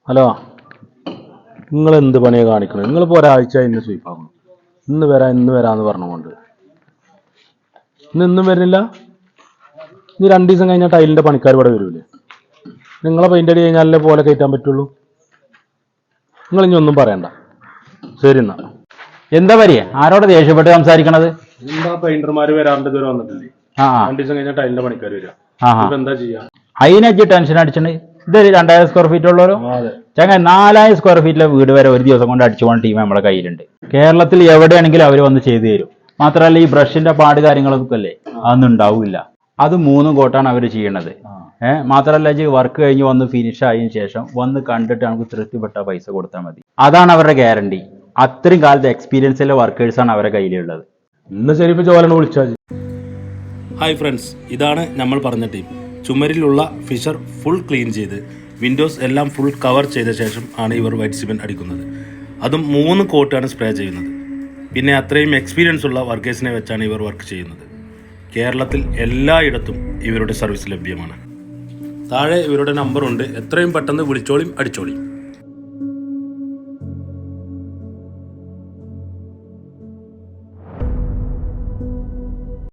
Hello, നിങ്ങൾ എന്ത് പണിയാണ് കാണിക്കുന്നത്? നിങ്ങളിപ്പോൾ ഒരാഴ്ച ഇന്ന് സ്വീപ്പാക്കണം. ഇന്ന് വരാമെന്ന് പറഞ്ഞുകൊണ്ട് ഇന്നും വരുന്നില്ല. ഇനി 2 ദിവസം കഴിഞ്ഞാൽ ടൈലിൻ്റെ പണിക്കാർ ഇവിടെ വരൂലേ? നിങ്ങളെ പെയിൻ്റ് അടി കഴിഞ്ഞാലേ പോലെ കയറ്റാൻ പറ്റുള്ളൂ. നിങ്ങളിനി ഒന്നും പറയണ്ട. ശരി എന്നാ. എന്താ പരിയെ ആരോട് ദേഷ്യപ്പെട്ട് സംസാരിക്കണത്? എന്താ പെയിന്റർമാർ വരാറുണ്ട്, ഇതുവരെ വന്നിട്ടില്ലേ? 2 ദിവസം കഴിഞ്ഞാൽ ടൈലിൻ്റെ പണിക്കാർ വരിക. എന്താ ചെയ്യാ? അതിനൊക്കെ ടെൻഷൻ അടിച്ചത്. ഇതൊരു 2000 സ്ക്വയർ ഫീറ്റ് ഉള്ളവരോ ചങ്ങ 4000 സ്ക്വയർ ഫീറ്റിലെ വീട് വരെ ഒരു ദിവസം കൊണ്ട് അടിച്ചു പോകുന്ന ടീം നമ്മുടെ കയ്യിലുണ്ട്. കേരളത്തിൽ എവിടെയാണെങ്കിലും അവർ വന്ന് ചെയ്തു തരും. മാത്രമല്ല ഈ ബ്രഷിന്റെ പാട് കാര്യങ്ങളൊക്കെ അല്ലേ, അതൊന്നും ഉണ്ടാവില്ല. അത് 3 കോട്ടാണ് അവർ ചെയ്യണത്. മാത്രമല്ല വർക്ക് കഴിഞ്ഞ് വന്ന് ഫിനിഷ് ആയതിനു ശേഷം വന്ന് കണ്ടിട്ട് നമുക്ക് തൃപ്തിപ്പെട്ട പൈസ കൊടുത്താൽ മതി. അതാണ് അവരുടെ ഗ്യാരണ്ടി. അത്രയും കാലത്തെ എക്സ്പീരിയൻസിലെ വർക്കേഴ്സാണ് അവരുടെ കയ്യിലുള്ളത്. ഇന്ന് ശരിപ്പ് ജോലനെ വിളിച്ചാൽ. ഹായ് ഫ്രണ്ട്സ്, ഇതാണ് നമ്മൾ പറഞ്ഞ ടീം. ചുമരിലുള്ള ഫിഷർ ഫുൾ ക്ലീൻ ചെയ്ത് വിൻഡോസ് എല്ലാം ഫുൾ കവർ ചെയ്ത ശേഷം ആണ് ഇവർ വൈറ്റ് സിമെൻറ്റ് അടിക്കുന്നത്. അതും 3 കോട്ടാണ് സ്പ്രേ ചെയ്യുന്നത്. പിന്നെ അത്രയും എക്സ്പീരിയൻസ് ഉള്ള വർക്കേഴ്സിനെ വെച്ചാണ് ഇവർ വർക്ക് ചെയ്യുന്നത്. കേരളത്തിൽ എല്ലായിടത്തും ഇവരുടെ സർവീസ് ലഭ്യമാണ്. താഴെ ഇവരുടെ നമ്പറുണ്ട്. എത്രയും പെട്ടെന്ന് വിളിച്ചോളിയും അടിച്ചോളിയും.